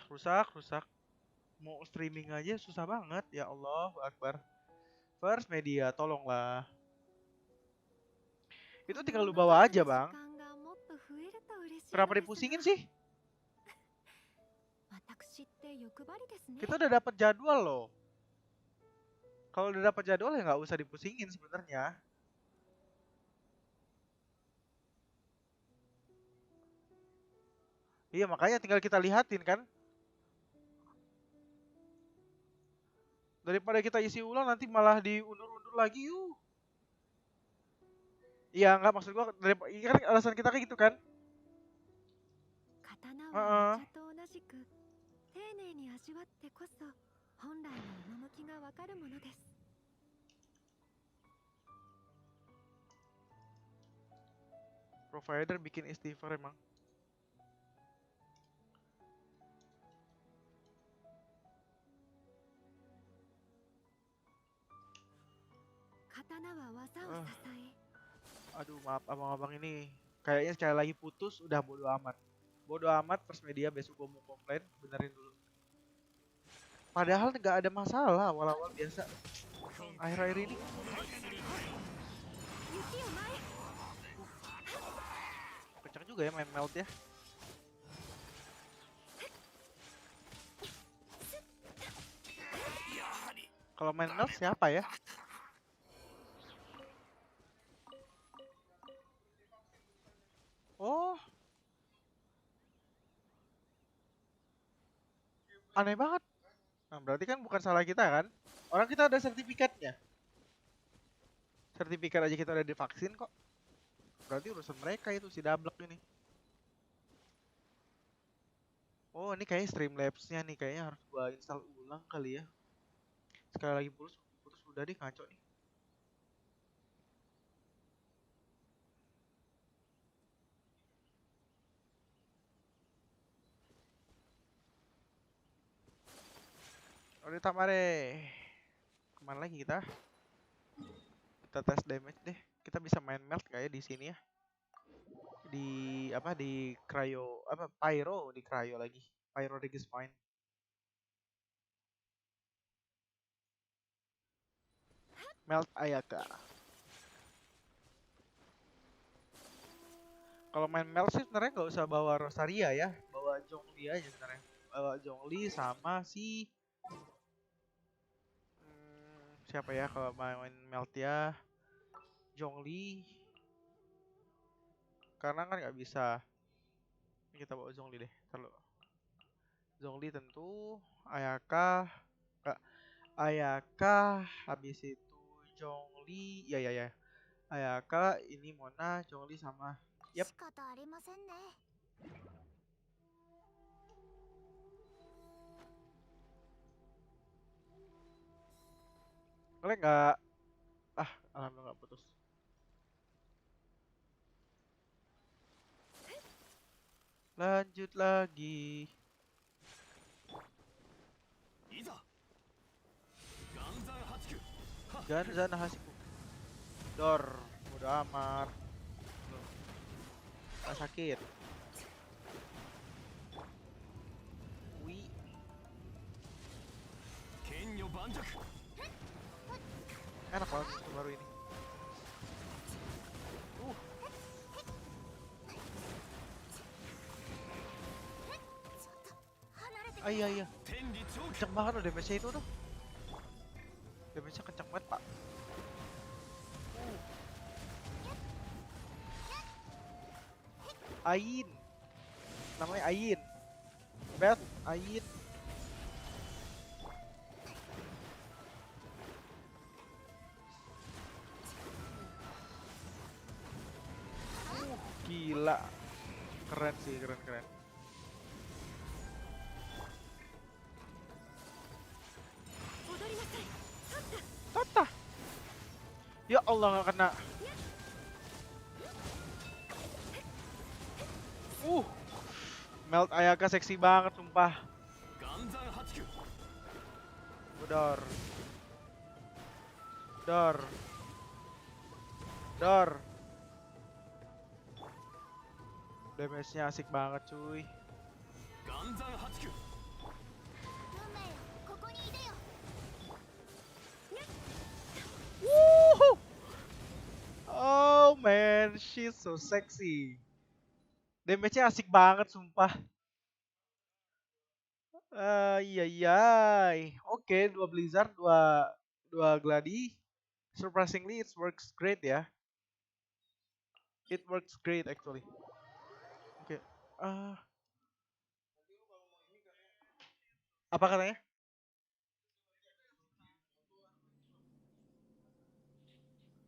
Rusak, rusak. Mau streaming aja susah banget. Ya Allah, Akbar. First Media, tolonglah. Itu tinggal lu bawa aja, Bang. Kenapa dipusingin sih? Kita udah dapat jadwal loh. Kalau udah dapat jadwal ya nggak usah dipusingin sebenarnya. Iya, makanya tinggal kita lihatin kan. Daripada kita isi ulang nanti malah diundur-undur lagi yuk. Iya, nggak maksud gua ini kan alasan kita kayak gitu kan. Heeh. Provider bikin istighfar emang. Aduh, maaf abang-abang ini. Kayaknya sekali lagi putus udah bodo amat. Bodo amat First Media, besok gua mau komplain, benerin dulu. Padahal nggak ada masalah awal-awal biasa. Akhir-akhir ini kencang juga ya main melt ya. Kalau main melt siapa ya? Oh, aneh banget. Nah, berarti kan bukan salah kita kan? Orang kita ada sertifikatnya. Sertifikat aja kita udah divaksin kok. Berarti urusan mereka itu si Dablek ini. Oh, ini kayak Streamlabs-nya nih. Kayaknya harus gua install ulang kali ya. Sekali lagi putus udah deh, ngaco nih. Udah tamare. Kemana lagi kita? Kita tes damage deh. Kita bisa main melt kayak di sini ya. Di apa di cryo apa pyro di cryo lagi. Pyro Regis Point. Melt ayaka. Kalau main melt sih sebenarnya nggak usah bawa Rosaria ya, bawa Zhongli aja sebenarnya. Bawa Zhongli sama si siapa ya kalau main melt ya, Zhongli. Karena kan nggak bisa. Ini kita bawa Zhongli deh. Terlalu. Zhongli tentu, ayaka, nggak ayaka, habis itu Zhongli, ya ya ya. Ayaka, ini Mona, Zhongli sama. Yap. Kalian nggak? Ah, alhamdulillah nggak putus. Lanjut lagi. Ganza Nahasiku. Dor, udah amat. Nggak sakit. Wih. Enak banget sistem baru ini. Iya iya. Kenceng banget loh damage-nya itu tuh. Damage-nya kenceng banget, Pak. Ain. Namanya Ain. Beth, Ain. Gila. Keren sih, keren. Tata. Ya Allah nggak kena. Melt Ayaka seksi banget sumpah. Dor. Dor. Dor. Damage-nya asik banget cuy. Woohoo! Oh man, she's so sexy. Damage-nya asik banget sumpah. Iya iya. Oke, dua Blizzard, dua Gladi. Surprisingly, it works great ya. It works great actually. Oke. Ah, apa katanya?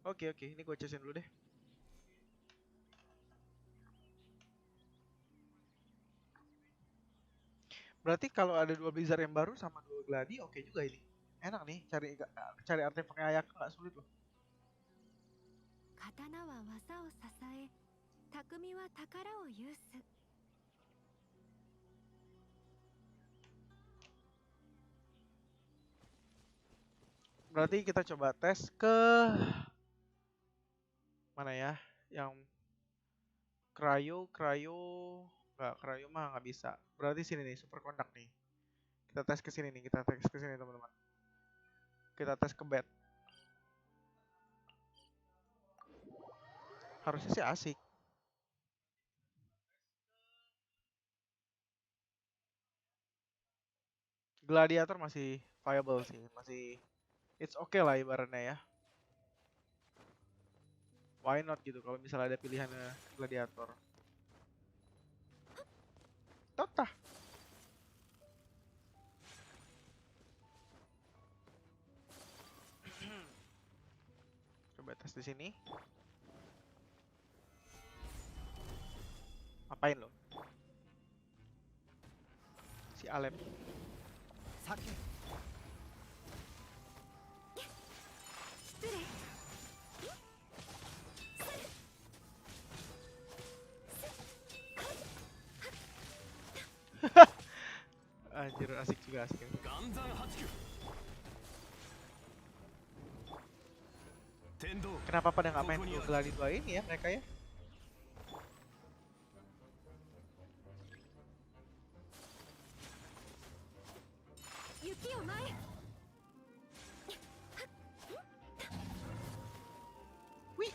Oke oke, ini gue casin dulu deh. Berarti kalau ada dua Blizzard yang baru sama dua Gladi, oke juga ini. Enak nih, cari artefaknya Ayaka nggak sulit loh. 刀は技を支え、匠は宝を有す。 Berarti kita coba tes ke mana ya? Yang cryo mah nggak bisa. Berarti sini nih, super conduct nih. Kita tes ke sini nih, kita tes ke sini teman-teman. Kita tes ke bed. Harusnya sih asik. Gladiator masih viable sih, masih it's okay lah ibaratnya ya. Why not gitu kalau misalnya ada pilihan gladiator. Totah. Coba tes di sini. Apain lo? Si Alep. Sakit. Anjir asik juga asik. Kenapa pada nggak main Gladi 2 ini ya mereka ya? Wih.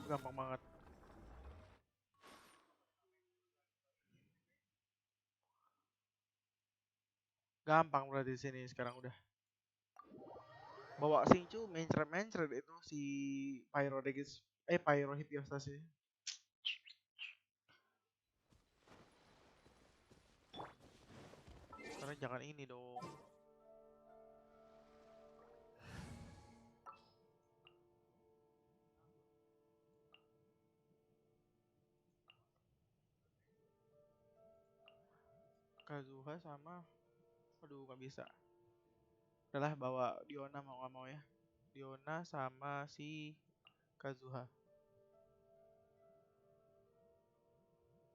Gampang banget. Gampang berarti di sini sekarang udah. Bawa Singchu mencret itu si Pyro Hipiostasis. Karena jangan ini dong. Kazuha sama, aduh nggak bisa. Udahlah bawa Diona mau nggak mau ya. Diona sama si Kazuha.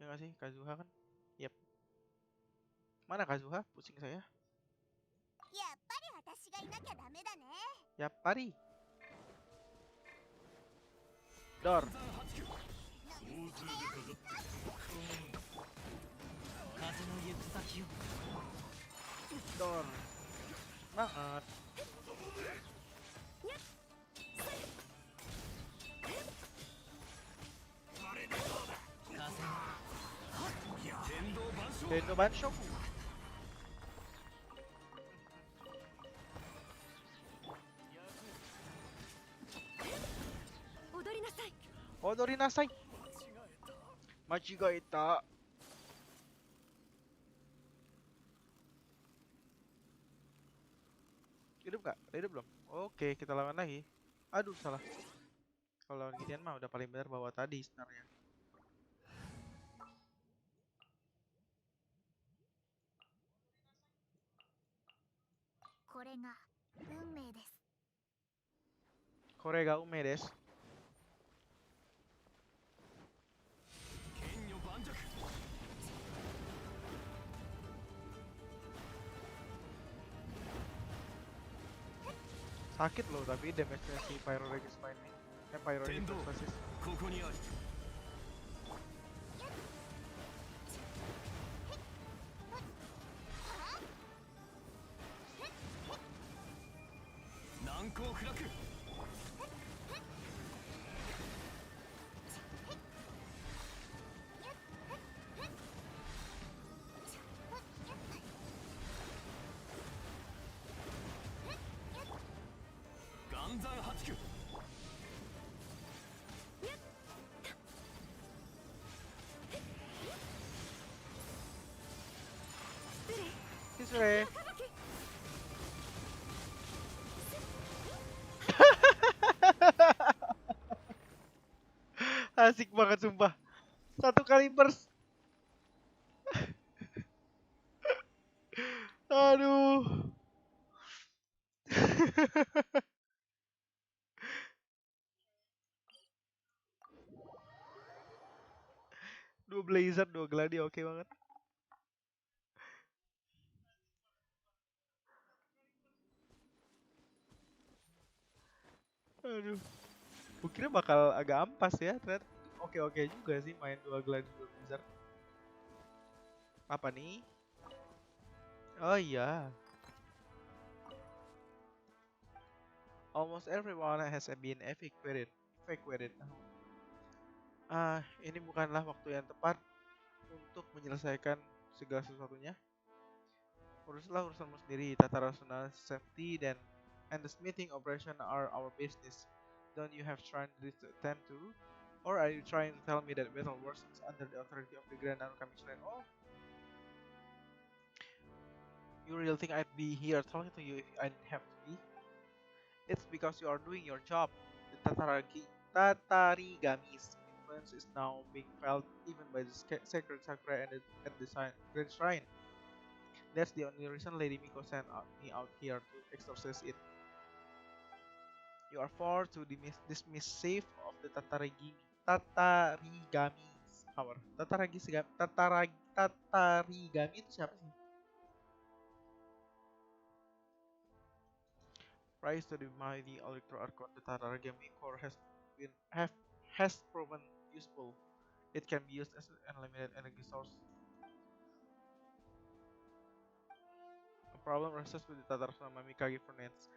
Ya nggak sih Kazuha kan? Yep. Mana Kazuha? Pusing saya. Ya pari. Dor. Dor. Banget. Tendo Banshok. Odori nasai. Machigaeta. Hidup gak? Hidup belum? Oke, kita lawan lagi. Aduh, salah. Kalau lawan ginian mah udah paling benar bawa tadi sebenarnya. Korega ume desu. Sakit loh tapi damage-nya si Pyro Regis main nih. Pyro Regis basis. Kisre. Asik banget sumpah. Satu kali burst. Aduh. Dua Blizzard, dua Gladi, oke banget. Aduh. Gue kira bakal agak ampas ya, ternyata oke-oke juga sih main dua Gladi, dua Blizzard. Apa nih? Oh iya. Almost everyone has been evacuated. Evacuated. Ini bukanlah waktu yang tepat untuk menyelesaikan segala sesuatunya. Uruslah urusanmu sendiri. Tata rasional safety and the smithing operation are our business. Don't you have tried this to attempt to? Or are you trying to tell me that battle worsens under the authority of the Grand Archon Commissioner? Oh, you really think I'd be here talking to you if I didn't have to be? It's because you are doing your job. The Tatarigami's influence is now being felt even by the sacred Sakura and the Grand Shrine. That's the only reason Lady Miko sent me out here to exorcise it. You are for to dismiss safe of the Tatarigami's power. Tatarigami itu siapa sih? Rise to the mighty Electro Archon, the Tatarigami core has proven useful. It can be used as an unlimited energy source. A problem rests with the Tatarigami Mikage furnace.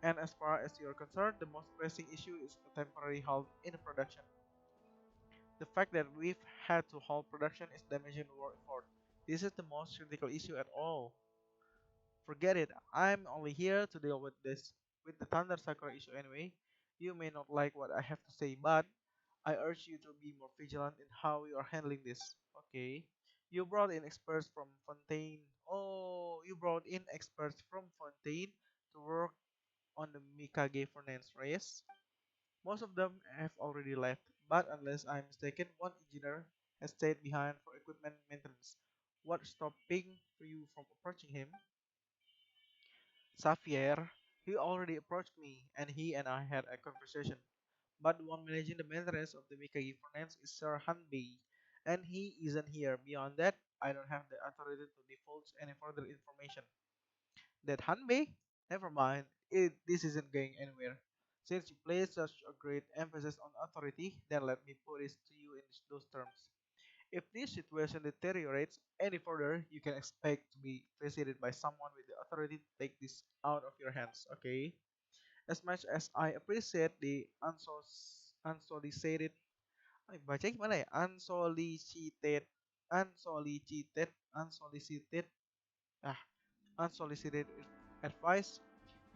And as far as you're concerned, the most pressing issue is a temporary halt in production. The fact that we've had to halt production is damaging war effort. This is the most critical issue at all. Forget it. I'm only here to deal with the Thunder Sakura issue anyway. You may not like what I have to say, but I urge you to be more vigilant in how you are handling this. Okay. You brought in experts from Fontaine. Oh, you brought in experts from Fontaine to work on the Mikage furnace race. Most of them have already left, but unless I'm mistaken, one engineer has stayed behind for equipment maintenance. What's stopping you from approaching him? Xavier, he already approached me, and he and I had a conversation. But the one managing the maintenance of the Mikage furnace is Sir Hanbei, and he isn't here. Beyond that, I don't have the authority to divulge any further information. That Hanbei? Never mind, this isn't going anywhere. Since you place such a great emphasis on authority, then let me put it to you in those terms. If this situation deteriorates any further, you can expect to be visited by someone with the authority to take this out of your hands, okay? As much as I appreciate the unsolicited, baca gimana ya? Unsolicited, ah, unsolicited advice,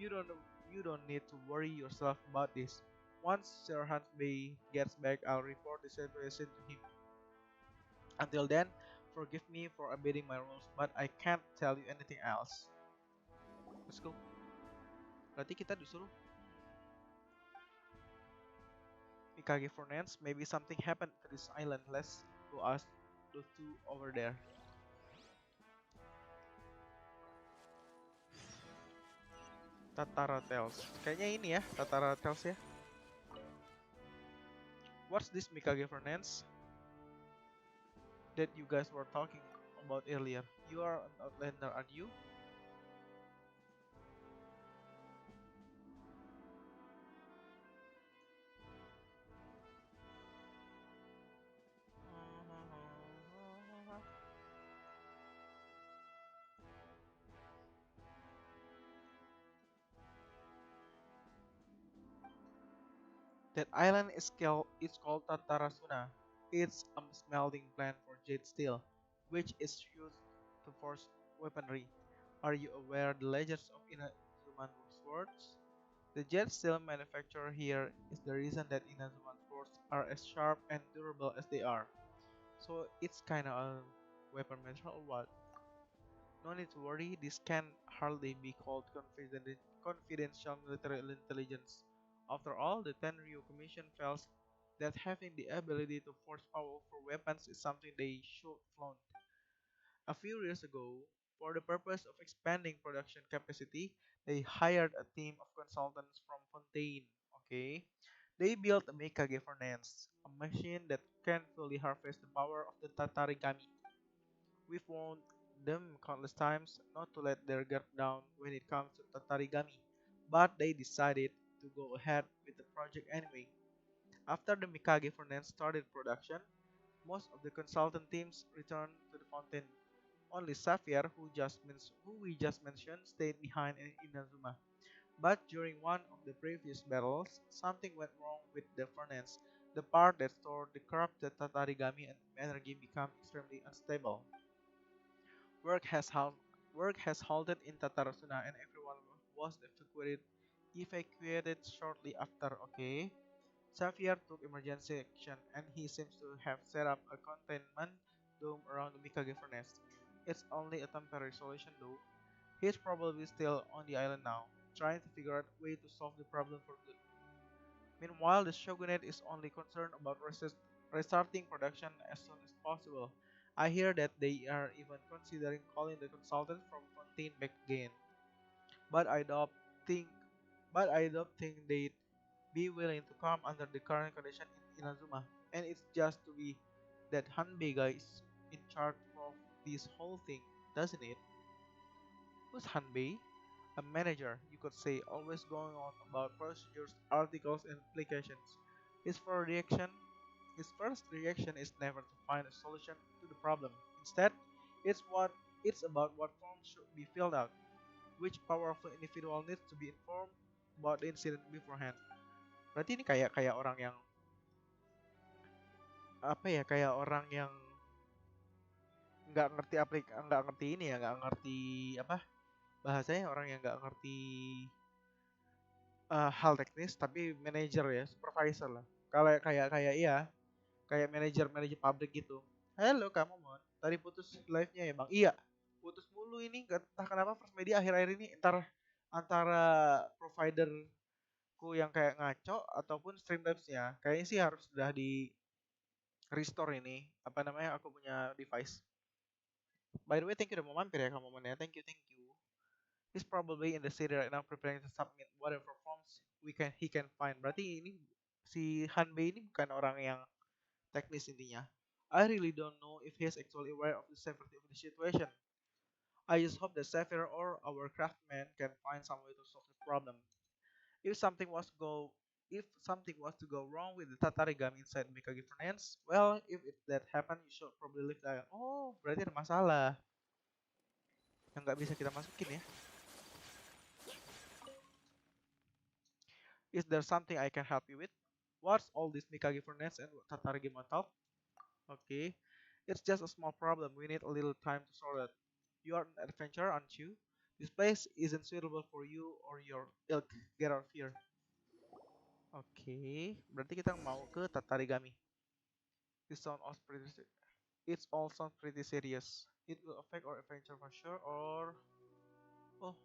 you don't you don't need to worry yourself about this. Once Sir Bay gets back, I'll report the situation to him. Until then, forgive me for obeying my rules, but I can't tell you anything else. Let's go. Berarti kita disuruh Mikage Furnace. Maybe something happened to this island. Let's go ask those two over there. Tatara Tales. Kayaknya ini ya, Tatara Tales ya. What's this Mikage Furnace that you guys were talking about earlier? You are an outlander, aren't you? That island is called Tatarasuna. It's a smelting plant for jade steel, which is used to forge weaponry. Are you aware the legends of Inazuman swords? The jet steel manufactured here is the reason that Inazuman swords are as sharp and durable as they are. So it's kinda a weapon manufacturer or what? No need to worry, this can hardly be called confidential military intelligence. After all, the Tenryu Commission feels that having the ability to forge powerful weapons is something they should flaunt. A few years ago, for the purpose of expanding production capacity, they hired a team of consultants from Fontaine. Okay, they built a Mikage furnace, a machine that can fully harvest the power of the Tatarigami. We've warned them countless times not to let their guard down when it comes to Tatarigami, but they decided to go ahead with the project anyway. After the Mikage furnace started production, most of the consultant teams returned to the fountain. Only Sapphire, who we just mentioned, stayed behind in Inazuma. But during one of the previous battles, something went wrong with the furnace. The part that stored the corrupted Tatarigami and energy became extremely unstable. Work has hal- Work has halted in Tatarasuna and everyone was evacuated shortly after. Okay, Xavier took emergency action and he seems to have set up a containment dome around the Mikage furnace. It's only a temporary solution though. He's probably still on the island now, trying to figure out a way to solve the problem for good. Meanwhile, the shogunate is only concerned about restarting production as soon as possible. I hear that they are even considering calling the consultant from Fontaine back again, but think, I don't think they'd be willing to come under the current condition in Inazuma. And it's just to be that Hanbei guy is in charge of this whole thing, doesn't it? Who's Hanbei? A manager, you could say, always going on about procedures, articles, and applications. His first reaction, his first reaction is never to find a solution to the problem. Instead, it's what it's about what forms should be filled out, which powerful individual needs to be informed about the incident beforehand. Berarti ini kayak kayak orang yang apa ya? Kayak orang yang nggak ngerti ini ya, nggak ngerti apa bahasanya orang yang nggak ngerti hal teknis tapi manajer ya, supervisor lah. Kalau kayak kayak iya, kayak manajer pabrik gitu. Halo kamu Mon, tadi putus live-nya ya Bang? Iya, putus mulu ini, nggak entah kenapa First Media akhir-akhir ini antara antara providerku yang kayak ngaco ataupun Streamlabs-nya. Kayaknya sih harus sudah di restore ini, apa namanya, aku punya device. By the way, thank you udah mau mampir ya kamu Mon ya. Thank you, thank you. He's probably in the city right now preparing to submit whatever forms he can find. Berarti ini si Hanbei ini bukan orang yang teknis intinya. I really don't know if he's actually aware of the severity of the situation. I just hope that Sapphire or our craftsman can find some way to solve the problem. If something was to go if something was to go wrong with the Tatarigami inside Mikage furnace, well, if that happened, you should probably leave the island. Oh, berarti ada masalah yang nggak bisa kita masukin ya. Is there something I can help you with? What's all this Mikage furnace and Tatarigami talk? Okay, it's just a small problem. We need a little time to sort it. You are an adventurer, aren't you? This place isn't suitable for you or your ilk. Get out of here. Oke, berarti kita mau ke Tatarigami. This sounds all pretty. It's all sounds pretty serious. It will affect our adventure for sure. Or oh,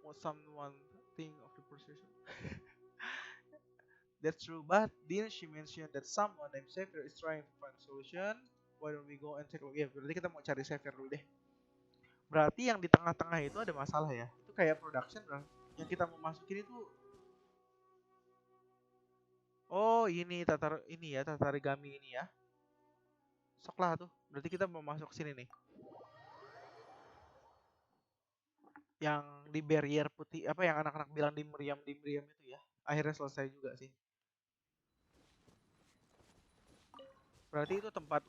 what someone think of the position? That's true, but didn't she mention that someone named Xavier is trying to find a solution? Why don't we go and take a look? Ya, berarti kita mau cari Xavier dulu deh. Berarti yang di tengah-tengah itu ada masalah ya. Itu kayak production lah. Yang kita mau masukin itu oh ini ya Tatarigami ini ya. Sok lah tuh. Berarti kita mau masuk sini nih. Yang di barrier putih apa yang anak-anak bilang di meriam itu ya. Akhirnya selesai juga sih. Berarti itu tempat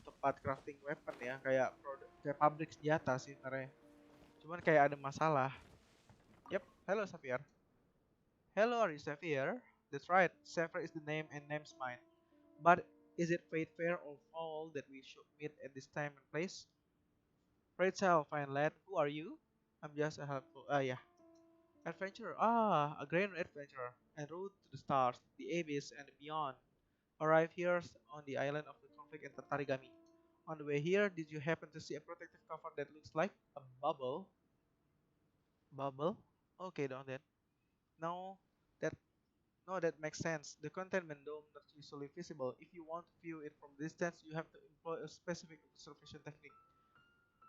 tempat crafting weapon ya, kayak pabrik senjata sih sebenarnya. Cuman kayak ada masalah. Yep, hello Xavier. Hello, are you Xavier? That's right, Sefer is the name and name's mine. But is it fate fair or foul that we should meet at this time and place? Pray tell, fine lad, who are you? I'm just a helpful, yeah, adventurer. Ah, a grand adventurer, en route to the stars, the abyss, and beyond. Arrive here on the island of the conflict in Tatarigami. On the way here, did you happen to see a protective cover that looks like a bubble? Bubble? Okay, don't then. No, that no, that makes sense. The containment dome not usually visible. If you want to view it from distance, you have to employ a specific observation technique.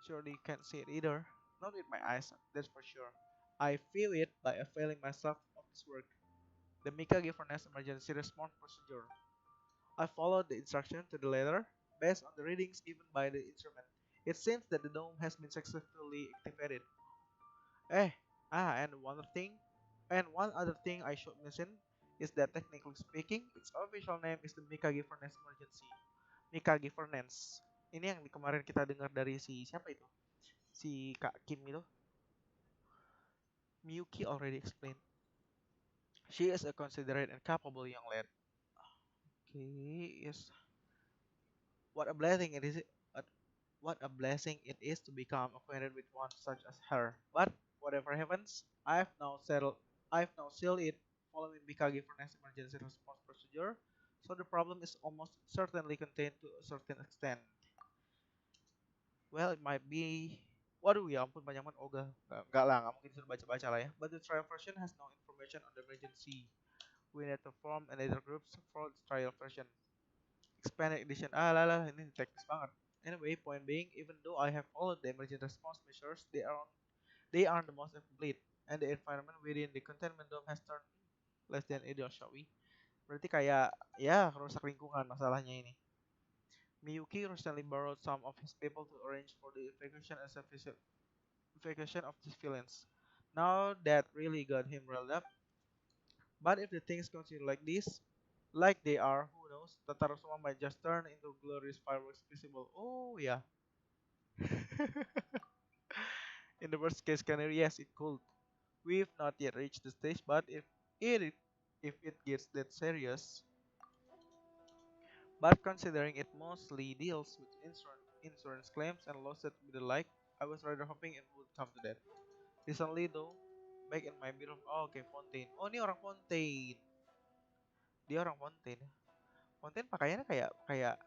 Surely you can't see it either. Not with my eyes, that's for sure. I feel it by availing myself of this work. The Mikage Furnace Emergency Response Procedure. I followed the instruction to the letter based on the readings given by the instrument. It seems that the dome has been successfully activated. Eh, and one other thing I should mention is that technically speaking, its official name is the Mikage Furnace Emergency. Mikage Furnace. Ini yang kemarin kita dengar dari si siapa itu? Si Kak Kim itu. Miyuki already explained. She is a considerate and capable young lady. Okay, yes. What a blessing it is. What what a blessing it is to become acquainted with one such as her. But whatever happens, I've now sealed it following Mikage for next emergency response procedure. So the problem is almost certainly contained to a certain extent. Well, it might be. Waduh ya ampun banyak banget ogah. Nggak lah, nggak mungkin disuruh baca-baca lah ya. But the trial version has no information on the emergency. We need to form another groups for the trial version. Expanded edition. Ah lah lah, ini teknis banget. Anyway, point being, even though I have followed the emergency response measures, they aren't the most complete, and the environment within the containment dome has turned less than ideal, shall we? Berarti kayak ya rusak lingkungan masalahnya ini. Miyuki recently borrowed some of his people to arrange for the evacuation of the villains. Now that really got him riled up. But if the things continue like this, like they are, who knows? Tatarusuma might just turn into glorious fireworks visible. Oh yeah. In the worst case scenario, yes, it could. We've not yet reached the stage, but it if it gets that serious, but considering it mostly deals with insurance claims and lawsuits with the like, I was rather hoping it would come to that. Recently though, back in my bit of oh, okay, Fontaine. Oh, ini orang Fontaine. Dia orang Fontaine. Fontaine pakaiannya kayak kayak